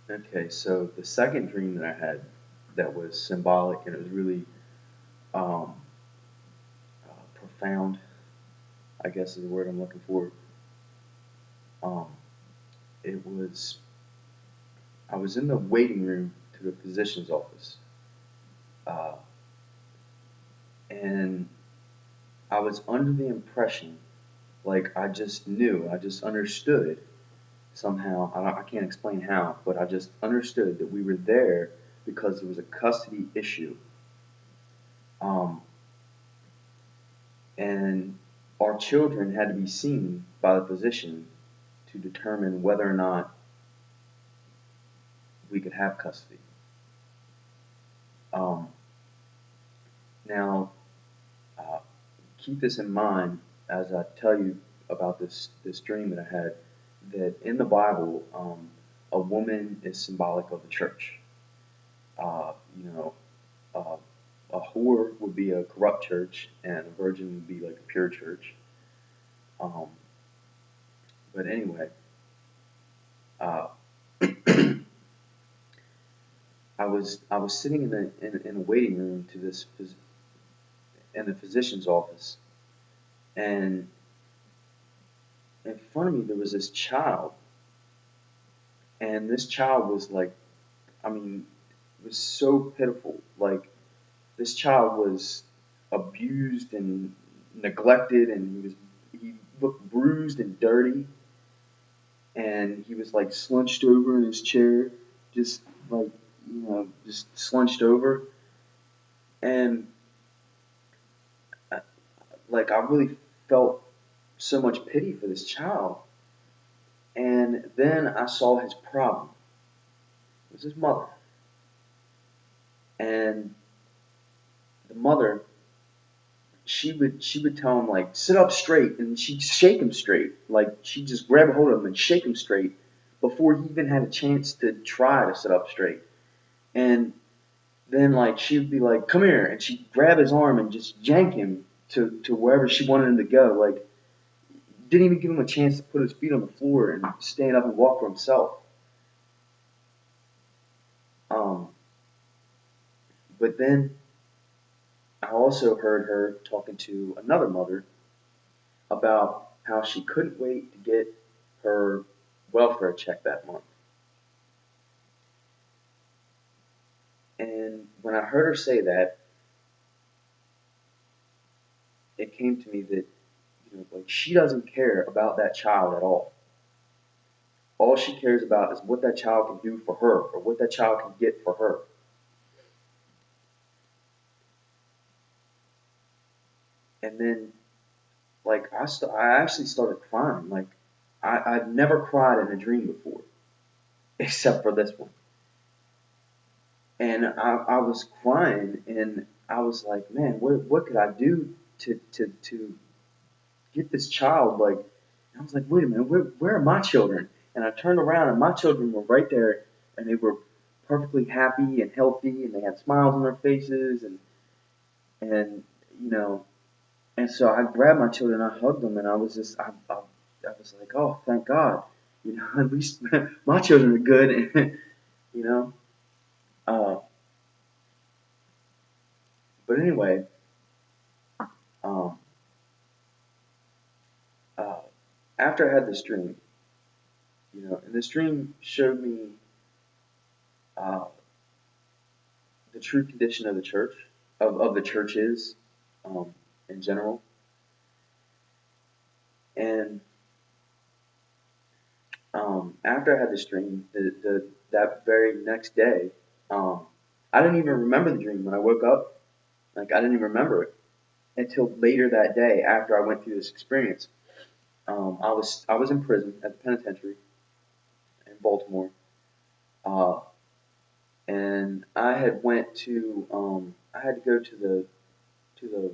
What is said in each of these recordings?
Okay, so the second dream that I had that was symbolic and it was really um, profound, I guess is the word I'm looking for. Um, it was I was in the waiting room to the physician's office, uh, and I was under the impression, like I just knew, I just understood somehow. I can't explain how, but I just understood that we were there because there was a custody issue, um, and our children had to be seen by the physician to determine whether or not we could have custody. Um, now, uh, keep this in mind as I tell you about this dream that I had. That in the Bible, a woman is symbolic of the church. You know, uh, a whore would be a corrupt church, and a virgin would be like a pure church. Um, but anyway, uh, I was sitting in a waiting room to this in the physician's office, and in front of me there was this child, and this child was like, I mean, it was so pitiful. Like this child was abused and neglected, and he looked bruised and dirty, and he was like slunched over in his chair, just like just slunched over, and uh, like I really felt so much pity for this child, and then I saw his problem. It was his mother, and the mother she would tell him like sit up straight, and she'd shake him straight, like she'd just grab a hold of him and shake him straight before he even had a chance to try to sit up straight. And then like she'd be like, "Come here," and she'd grab his arm and just yank him to wherever she wanted him to go. Like didn't even give him a chance to put his feet on the floor and stand up and walk for himself. Um, but then I also heard her talking to another mother about how she couldn't wait to get her welfare check that month. And when I heard her say that, it came to me that like she doesn't care about that child at all. All she cares about is what that child can do for her or what that child can get for her. And then, like, I actually started crying. Like, I've never cried in a dream before, except for this one. And I was crying, and I was like, man, what could I do to get this child? Like, and I was like, wait a minute, where are my children? And I turned around, and my children were right there, and they were perfectly happy and healthy, and they had smiles on their faces, and you know, and so I grabbed my children, I hugged them, and I was just, I was like, oh, thank God, at least my children are good, you know. Uh, but anyway, um, uh, after I had this dream, and this dream showed me uh, the true condition of the church, of the churches um, in general, and after I had this dream, that very next day, um, I didn't even remember the dream when I woke up. Like I didn't even remember it until later that day after I went through this experience. I was in prison at the penitentiary in Baltimore, uh, and I had to go to the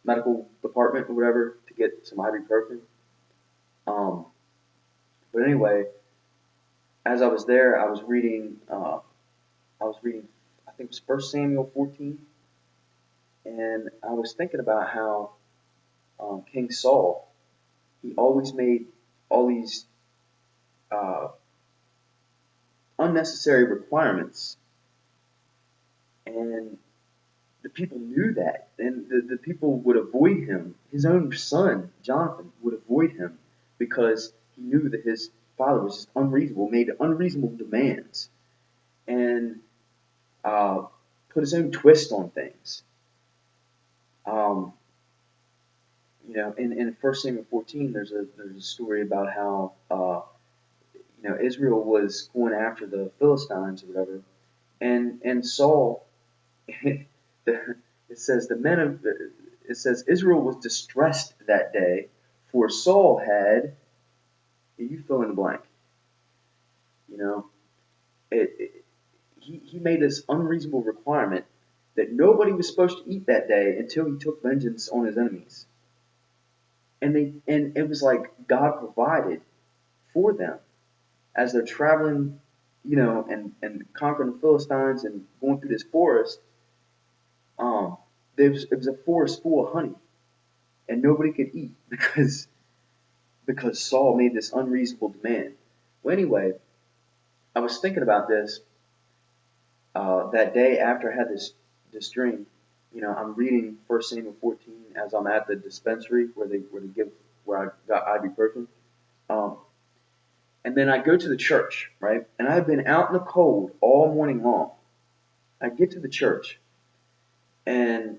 medical department or whatever to get some ibuprofen. Um, but anyway, as I was there, I was reading I think it was First Samuel 14, and I was thinking about how King Saul, he always made all these, uh, unnecessary requirements. And the people knew that. And the people would avoid him. His own son, Jonathan, would avoid him because he knew that his father was just unreasonable, made unreasonable demands, and put his own twist on things. Um, in 1 Samuel 14, there's a story about how Israel was going after the Philistines or whatever, and Saul. it says Israel was distressed that day, for Saul had, you fill in the blank. You know, he made this unreasonable requirement that nobody was supposed to eat that day until he took vengeance on his enemies. And it was like God provided for them as they're traveling, and conquering the Philistines and going through this forest. It was a forest full of honey, and nobody could eat because Saul made this unreasonable demand. Well, anyway, I was thinking about this that day after I had this dream. I'm reading 1 Samuel 14 as I'm at the dispensary where I got ibuprofen. Um, and then I go to the church, right? And I've been out in the cold all morning long. I get to the church, and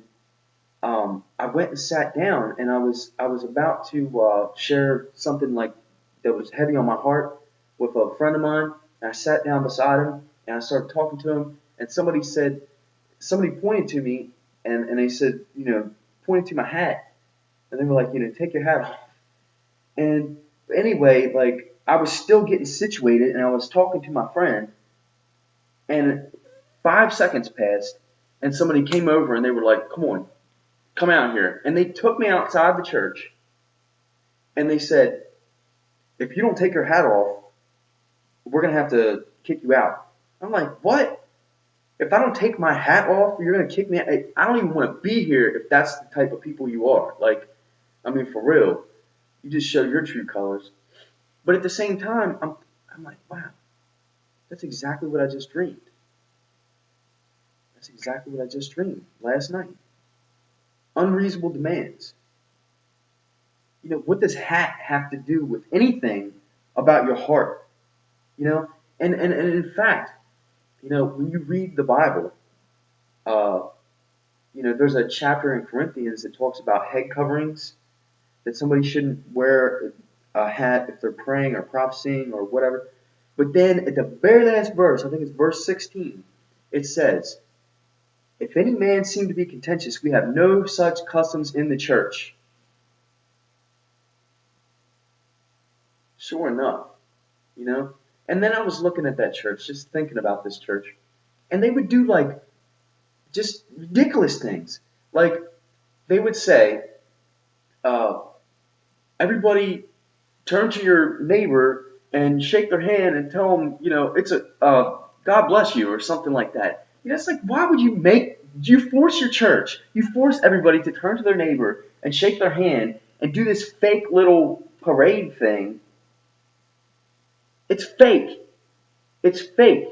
I went and sat down, and I was about to share something like that was heavy on my heart with a friend of mine, and I sat down beside him, and I started talking to him, and somebody pointed to me, and they said, pointed to my hat, and they were like, take your hat off. And anyway, like I was still getting situated, and I was talking to my friend, and 5 seconds passed, and somebody came over, and they were like, come on, come out here. And they took me outside the church, and they said, if you don't take your hat off, we're going to have to kick you out. I'm like, what? If I don't take my hat off, you're going to kick me out? I don't even want to be here if that's the type of people you are. Like, I mean, for real. You just show your true colors. But at the same time, I'm like, wow, that's exactly what I just dreamed. That's exactly what I just dreamed last night. Unreasonable demands. What does hat have to do with anything about your heart? And in fact, when you read the Bible, there's a chapter in Corinthians that talks about head coverings, that somebody shouldn't wear a hat if they're praying or prophesying or whatever. But then at the very last verse, I think it's verse 16, it says, if any man seem to be contentious, we have no such customs in the church. Sure enough, And then I was looking at that church, just thinking about this church, and they would do like just ridiculous things. Like they would say, everybody turn to your neighbor and shake their hand and tell them, it's a God bless you or something like that. It's like, why would you force your church? You force everybody to turn to their neighbor and shake their hand and do this fake little parade thing. It's fake. It's fake.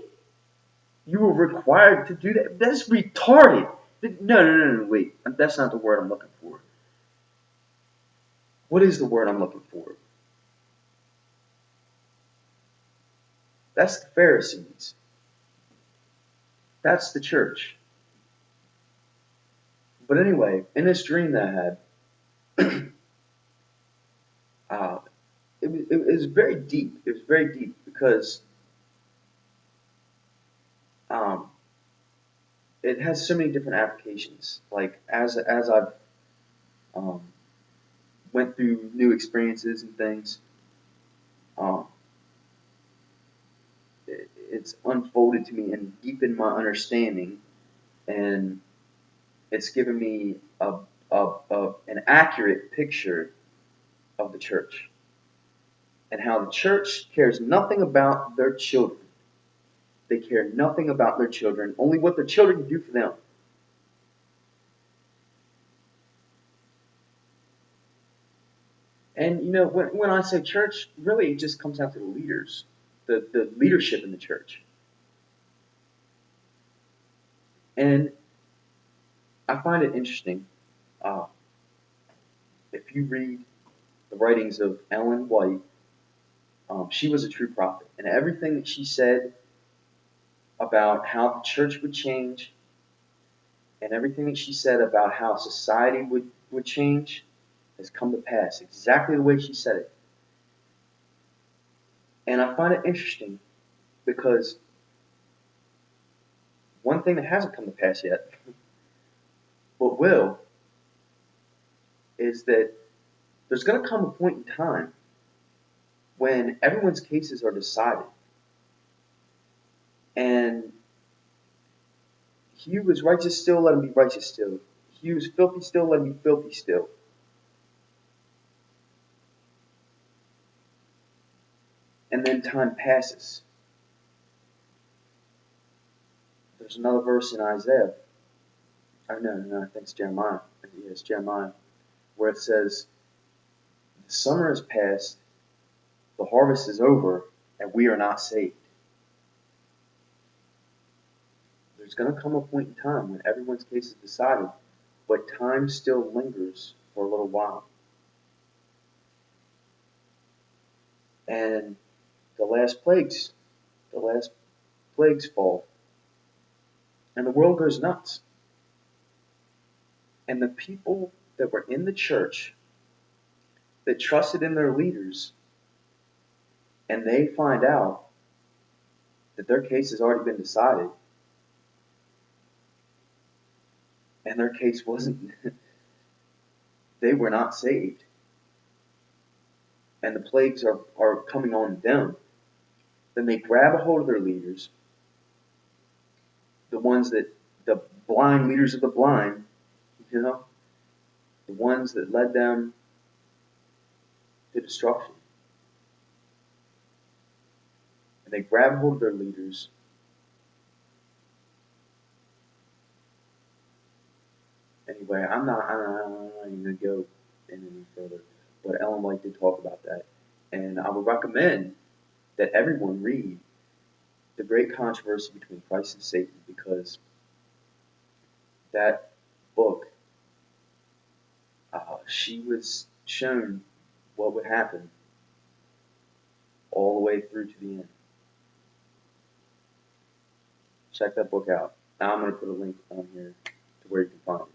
You were required to do that. That's retarded. No, wait. That's not the word I'm looking for. What is the word I'm looking for? That's the Pharisees. That's the church. But anyway, in this dream that I had, it was very deep. It was very deep because it has so many different applications. Like as I've went through new experiences and things, it's unfolded to me and deepened my understanding, and it's given me an accurate picture of the church and how the church cares nothing about their children. They care nothing about their children, only what their children can do for them. And when I say church, really it just comes down to the leaders, the leadership in the church. And I find it interesting. Uh, if you read the writings of Ellen White, she was a true prophet. And everything that she said about how the church would change and everything that she said about how society would change has come to pass exactly the way she said it. And I find it interesting because one thing that hasn't come to pass yet, but will, is that there's going to come a point in time when everyone's cases are decided. And he was righteous still, let him be righteous still. He was filthy still, let him be filthy still. And then time passes. There's another verse in Isaiah. Or no, I think it's Jeremiah. Yeah, it's Jeremiah, where it says, "The summer is past, the harvest is over, and we are not saved." There's going to come a point in time when everyone's case is decided, but time still lingers for a little while. And the last plagues fall, and the world goes nuts. And the people that were in the church that trusted in their leaders, and they find out that their case has already been decided, and their case wasn't, they were not saved, and the plagues are coming on them, then they grab a hold of their leaders, the blind leaders of the blind, you know, the ones that led them to destruction. And they grab hold of their leaders. Anyway, I'm not even going to go in any further, but Ellen White did talk about that. And I would recommend that everyone read The Great Controversy Between Christ and Satan, because that book, she was shown what would happen all the way through to the end. Check that book out. Now I'm going to put a link on here to where you can find it.